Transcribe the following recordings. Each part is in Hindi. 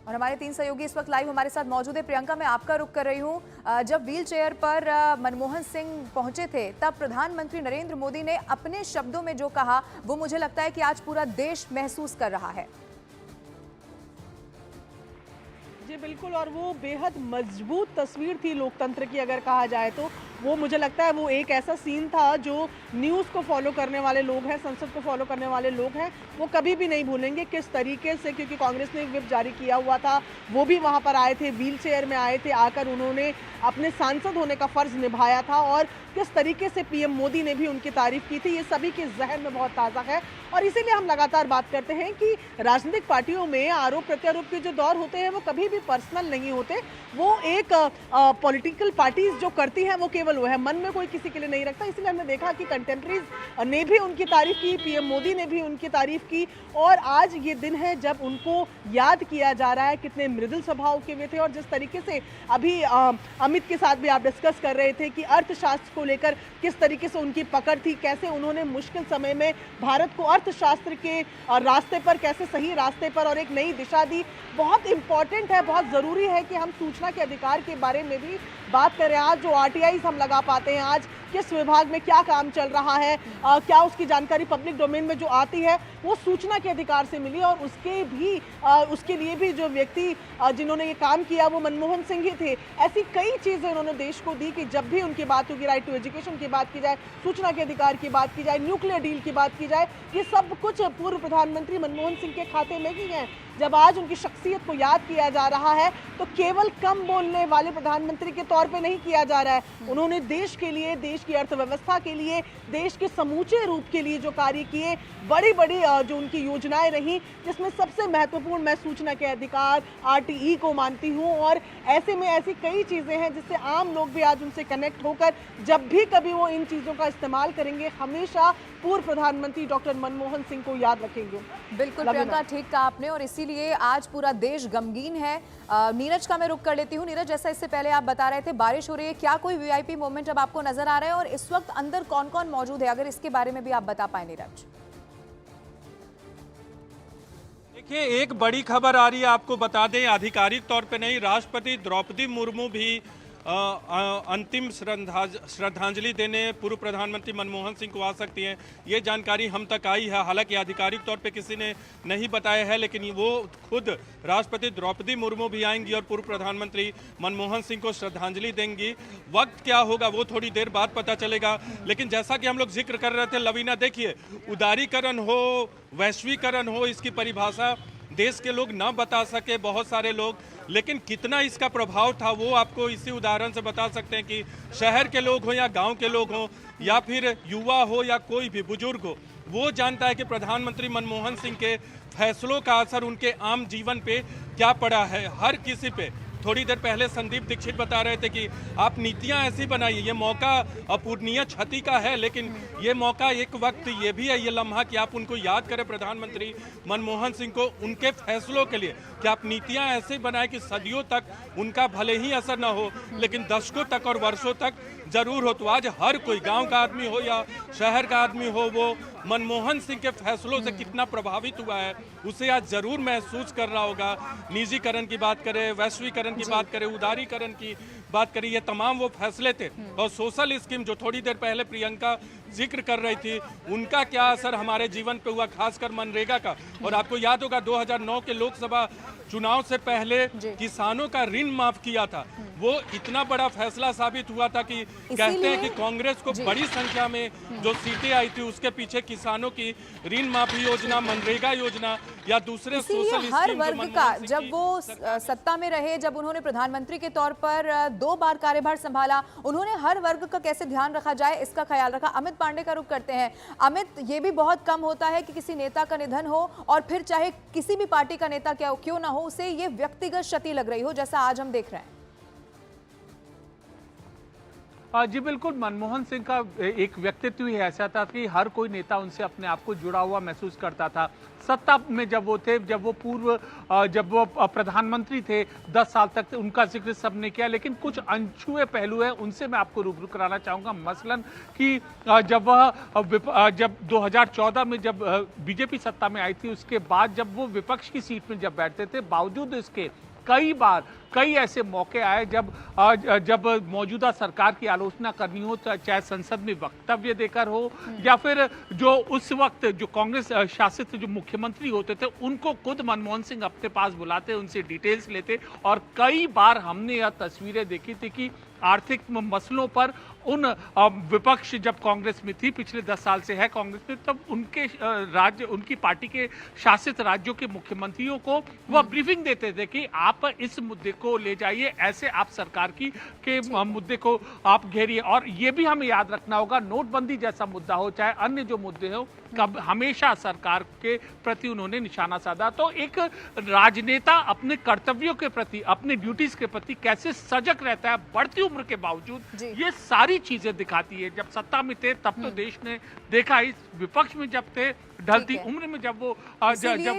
और हमारे 3 सहयोगी इस वक्त लाइव हमारे साथ मौजूद है। प्रियंका, मैं आपका रुख कर रही हूँ। जब व्हील चेयर पर मनमोहन सिंह पहुंचे थे तब प्रधानमंत्री नरेंद्र मोदी ने अपने शब्दों में जो कहा वो मुझे लगता है कि आज पूरा देश महसूस कर रहा है। जी बिल्कुल, और वो बेहद मजबूत तस्वीर थी लोकतंत्र की अगर कहा जाए तो। वो मुझे लगता है वो एक ऐसा सीन था जो न्यूज़ को फॉलो करने वाले लोग हैं, संसद को फॉलो करने वाले लोग हैं, वो कभी भी नहीं भूलेंगे किस तरीके से, क्योंकि कांग्रेस ने व्हिप जारी किया हुआ था, वो भी वहाँ पर आए थे, व्हील चेयर में आए थे, आकर उन्होंने अपने सांसद होने का फ़र्ज़ निभाया था और किस तरीके से पीएम मोदी ने भी उनकी तारीफ की थी, ये सभी के जहन में बहुत ताज़ा है। और इसीलिए हम लगातार बात करते हैं कि राजनीतिक पार्टियों में आरोप प्रत्यारोप के जो दौर होते हैं वो कभी भी पर्सनल नहीं होते। वो एक पॉलिटिकल पार्टीज जो करती हैं वो केवल वो है, मन में कोई किसी के लिए नहीं रखता। इसलिए हमने देखा कि कंटेम्प्रेरीज ने भी उनकी तारीफ की, पीएम मोदी ने भी उनकी तारीफ की, और आज ये दिन है जब उनको याद किया जा रहा है कितने मृदुल स्वभाव के वे थे। और जिस तरीके से अभी अमित के साथ भी आप डिस्कस कर रहे थे कि अर्थशास्त्र को लेकर किस तरीके से उनकी पकड़ थी, कैसे उन्होंने मुश्किल समय में भारत को अर्थशास्त्र के रास्ते पर, कैसे सही रास्ते पर और एक नई दिशा दी। बहुत इंपॉर्टेंट है, बहुत ज़रूरी है कि हम सूचना के अधिकार के बारे में भी बात करें। आज जो आरटीआईज हम लगा पाते हैं, आज किस विभाग में क्या काम चल रहा है, क्या उसकी जानकारी पब्लिक डोमेन में जो आती है वो सूचना के अधिकार से मिली। और उसके लिए भी जो व्यक्ति जिन्होंने ये काम किया वो मनमोहन सिंह ही थे। ऐसी कई चीज़ें उन्होंने देश को दी कि जब भी उनकी बात होगी, राइट टू एजुकेशन की बात की जाए, सूचना के अधिकार की बात की जाए, न्यूक्लियर डील की बात की जाए, ये सब कुछ पूर्व प्रधानमंत्री मनमोहन सिंह के खाते में ही है। जब आज उनकी शख्सियत को याद किया जा रहा है तो केवल कम बोलने वाले प्रधानमंत्री के तौर पे नहीं किया जा रहा है। उन्होंने देश के लिए, देश की अर्थव्यवस्था के लिए, देश के समूचे रूप के लिए जो कार्य किए, बड़ी बड़ी जो उनकी योजनाएं रही, जिसमें सबसे महत्वपूर्ण मैं सूचना के अधिकार, आरटीई को मानती हूँ। और ऐसे में ऐसी कई चीज़ें हैं जिससे आम लोग भी आज उनसे कनेक्ट होकर जब भी कभी वो इन चीज़ों का इस्तेमाल करेंगे, हमेशा पूर्व प्रधानमंत्री डॉक्टर मनमोहन सिंह को याद रखेंगे। बिल्कुल प्रियंका, ठीक कहा आपने, और इसीलिए आज पूरा देश गमगीन है। नीरज का मैं रुख कर लेती हूँ। नीरज, जैसा इससे पहले आप बता रहे थे बारिश हो रही है, क्या कोई वीआईपी मोमेंट अब आपको नजर आ रहा है और इस वक्त अंदर कौन कौन मौजूद है, अगर इसके बारे में भी आप बता पाए नीरज। देखिए, एक बड़ी खबर आ रही है, आपको बता दें, आधिकारिक तौर पे नहीं, राष्ट्रपति द्रौपदी मुर्मू भी अंतिम श्रद्धांजलि देने पूर्व प्रधानमंत्री मनमोहन सिंह को आ सकती हैं। ये जानकारी हम तक आई है, हालांकि आधिकारिक तौर पे किसी ने नहीं बताया है, लेकिन वो खुद राष्ट्रपति द्रौपदी मुर्मू भी आएंगी और पूर्व प्रधानमंत्री मनमोहन सिंह को श्रद्धांजलि देंगी। वक्त क्या होगा वो थोड़ी देर बाद पता चलेगा। लेकिन जैसा कि हम लोग जिक्र कर रहे थे लवीना, देखिए, उदारीकरण हो, वैश्वीकरण हो, इसकी परिभाषा देश के लोग ना बता सके, बहुत सारे लोग, लेकिन कितना इसका प्रभाव था वो आपको इसी उदाहरण से बता सकते हैं कि शहर के लोग हो या गांव के लोग हो या फिर युवा हो या कोई भी बुजुर्ग हो, वो जानता है कि प्रधानमंत्री मनमोहन सिंह के फैसलों का असर उनके आम जीवन पे क्या पड़ा है, हर किसी पे। थोड़ी देर पहले संदीप दीक्षित बता रहे थे कि आप नीतियां ऐसी बनाइए, ये मौका अपूरणीय क्षति का है, लेकिन ये मौका एक वक्त ये भी है, ये लम्हा कि आप उनको याद करें, प्रधानमंत्री मनमोहन सिंह को, उनके फैसलों के लिए कि आप नीतियां ऐसे बनाएं कि सदियों तक उनका भले ही असर ना हो लेकिन दशकों तक और वर्षों तक जरूर हो। तो आज हर कोई, गांव का आदमी हो या शहर का आदमी हो, वो मनमोहन सिंह के फैसलों से कितना प्रभावित हुआ है उसे आज जरूर महसूस कर रहा होगा। निजीकरण की बात करें, वैश्वीकरण की बात करें, उदारीकरण की बात करें, ये तमाम वो फैसले थे। और सोशल स्कीम जो थोड़ी देर पहले प्रियंका जिक्र कर रही थी, उनका क्या असर हमारे जीवन पे हुआ, खासकर मनरेगा का। और आपको याद होगा 2009 के लोकसभा चुनाव से पहले किसानों का ऋण माफ किया था, वो इतना बड़ा फैसला साबित हुआ था कि कहते हैं कि कांग्रेस को बड़ी संख्या में जो सीटें आई थी उसके पीछे किसानों की ऋण माफी योजना, मनरेगा योजना या दूसरे सोशल हर वर्ग का, जब वो सत्ता में रहे, जब उन्होंने प्रधानमंत्री के तौर पर 2 बार कार्यभार संभाला, उन्होंने हर वर्ग का कैसे ध्यान रखा जाए इसका ख्याल रखा। अमित पांडे का रुख करते हैं। अमित, ये भी बहुत कम होता है कि किसी नेता का निधन हो और फिर चाहे किसी भी पार्टी का नेता क्यों ना हो, उसे ये व्यक्तिगत क्षति लग रही हो, जैसा आज हम देख रहे हैं। जी बिल्कुल, मनमोहन सिंह का एक व्यक्तित्व ही ऐसा था कि हर कोई नेता उनसे अपने आप को जुड़ा हुआ महसूस करता था। सत्ता में जब वो थे, जब वो प्रधानमंत्री थे 10 साल तक, उनका जिक्र सबने किया, लेकिन कुछ अनछुए पहलू हैं, उनसे मैं आपको रूबरू कराना चाहूँगा। मसलन कि जब 2014 में जब बीजेपी सत्ता में आई थी, उसके बाद जब वो विपक्ष की सीट में जब बैठते थे, बावजूद इसके कई ऐसे मौके आए जब मौजूदा सरकार की आलोचना करनी हो, चाहे संसद में वक्तव्य देकर हो या फिर जो उस वक्त जो कांग्रेस शासित जो मुख्यमंत्री होते थे उनको खुद मनमोहन सिंह अपने पास बुलाते, उनसे डिटेल्स लेते। और कई बार हमने यह तस्वीरें देखी थी कि आर्थिक मसलों पर उन विपक्ष जब कांग्रेस में थी, पिछले 10 साल से है कांग्रेस में, तब उनकी पार्टी के शासित राज्यों के मुख्यमंत्रियों को वह ब्रीफिंग देते थे कि आप इस मुद्दे को ले जाइए, ऐसे आप सरकार के मुद्दे को आप घेरिए। और ये भी हमें याद रखना होगा, नोटबंदी जैसा मुद्दा हो चाहे अन्य जो मुद्दे हो, कब हमेशा सरकार के प्रति उन्होंने निशाना साधा। तो एक राजनेता अपने कर्तव्यों के प्रति, अपने ड्यूटीज के प्रति कैसे सजग रहता है बढ़ती उम्र के बावजूद, ये सारी चीजें दिखाती है। जब सत्ता में थे तब तो देश ने देखा, इस विपक्ष में जब थे, ढलती उम्र में जब वो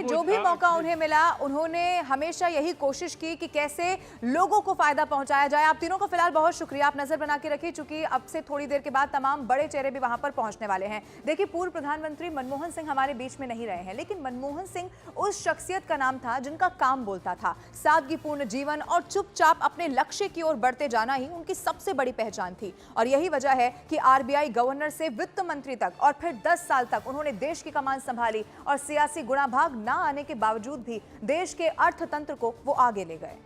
जो भी मौका उन्हें मिला, उन्होंने हमेशा यही कोशिश की कि कैसे लोगों को फायदा पहुंचाया जाए। आप तीनों को फिलहाल बहुत शुक्रिया, आप नजर बना के रखिए, चूंकि अब से थोड़ी देर के बाद तमाम बड़े चेहरे भी वहां पर पहुंचने वाले हैं। देखिए, पूर्व प्रधानमंत्री मनमोहन सिंह हमारे बीच में नहीं रहे हैं, लेकिन मनमोहन सिंह उस शख्सियत का नाम था जिनका काम बोलता था। सादगीपूर्ण जीवन और चुपचाप अपने लक्ष्य की ओर बढ़ते जाना ही उनकी सबसे बड़ी पहचान थी। और यही वजह है कि आरबीआई गवर्नर से वित्त मंत्री तक और फिर 10 साल तक उन्होंने देश की कमान संभाली और सियासी गुणाभाग ना आने के बावजूद भी देश के अर्थतंत्र को वो आगे ले गए।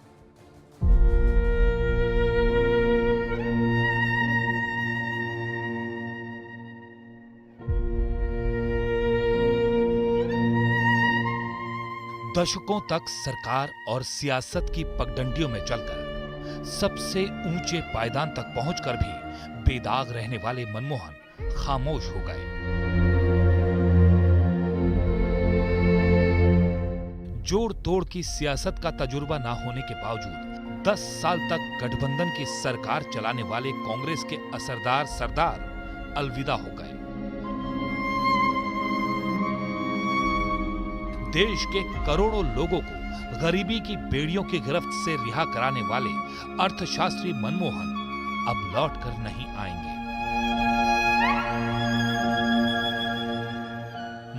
दशकों तक सरकार और सियासत की पगडंडियों में चलकर सबसे ऊंचे पायदान तक पहुंचकर भी बेदाग रहने वाले मनमोहन खामोश हो गए। जोड़ तोड़ की सियासत का तजुर्बा ना होने के बावजूद 10 साल तक गठबंधन की सरकार चलाने वाले कांग्रेस के असरदार सरदार अलविदा हो गए। देश के करोड़ों लोगों को गरीबी की बेड़ियों की गिरफ्त से रिहा कराने वाले अर्थशास्त्री मनमोहन अब लौट कर नहीं आएंगे।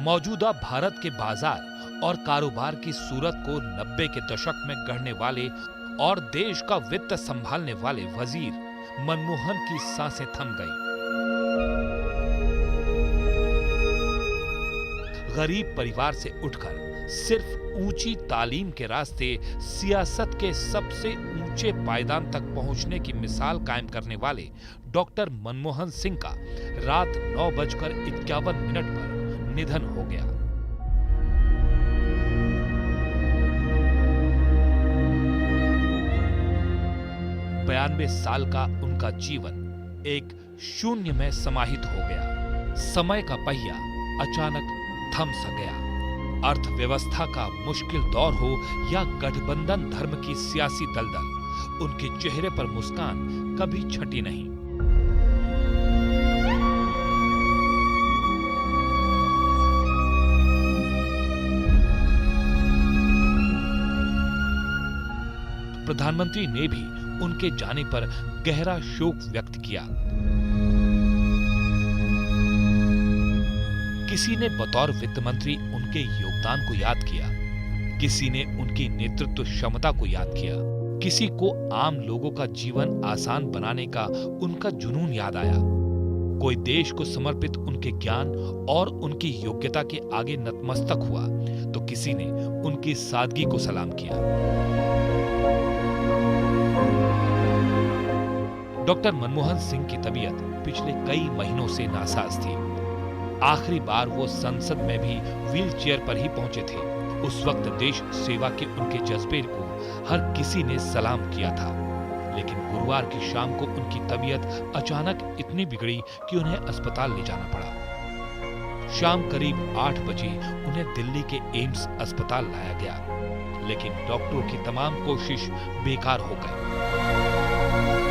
मौजूदा भारत के बाजार और कारोबार की सूरत को 90 के दशक में गढ़ने वाले और देश का वित्त संभालने वाले वजीर मनमोहन की सांसें थम गईं। गरीब परिवार से उठकर सिर्फ ऊंची तालीम के रास्ते सियासत के सबसे ऊंचे पायदान तक पहुंचने की मिसाल कायम करने वाले डॉक्टर मनमोहन सिंह का रात 9:51 पर निधन हो गया। 92 साल का उनका जीवन एक शून्य में समाहित हो गया। समय का पहिया अचानक थम सा गया। अर्थव्यवस्था का मुश्किल दौर हो या गठबंधन धर्म की सियासी दलदल, उनके चेहरे पर मुस्कान कभी छटी नहीं। प्रधानमंत्री ने भी उनके जाने पर गहरा शोक व्यक्त किया। किसी ने बतौर वित्त मंत्री उनके योगदान को याद किया, किसी ने उनकी नेतृत्व क्षमता को याद किया, किसी को आम लोगों का जीवन आसान बनाने का उनका जुनून याद आया। कोई देश को समर्पित उनके ज्ञान और उनकी योग्यता के आगे नतमस्तक हुआ, तो किसी ने उनकी सादगी को सलाम किया। डॉक्टर मनमोहन सिंह की तबीयत पिछले कई महीनों से नासाज थी। आखिरी बार वो संसद में भी व्हील चेयर पर ही पहुंचे थे। उस वक्त देश सेवा के उनके जज्बे को हर किसी ने सलाम किया था, लेकिन गुरुवार की शाम को उनकी तबीयत अचानक इतनी बिगड़ी कि उन्हें अस्पताल ले जाना पड़ा। शाम करीब 8 बजे उन्हें दिल्ली के एम्स अस्पताल लाया गया, लेकिन डॉक्टरों की तमाम कोशिश बेकार हो गई।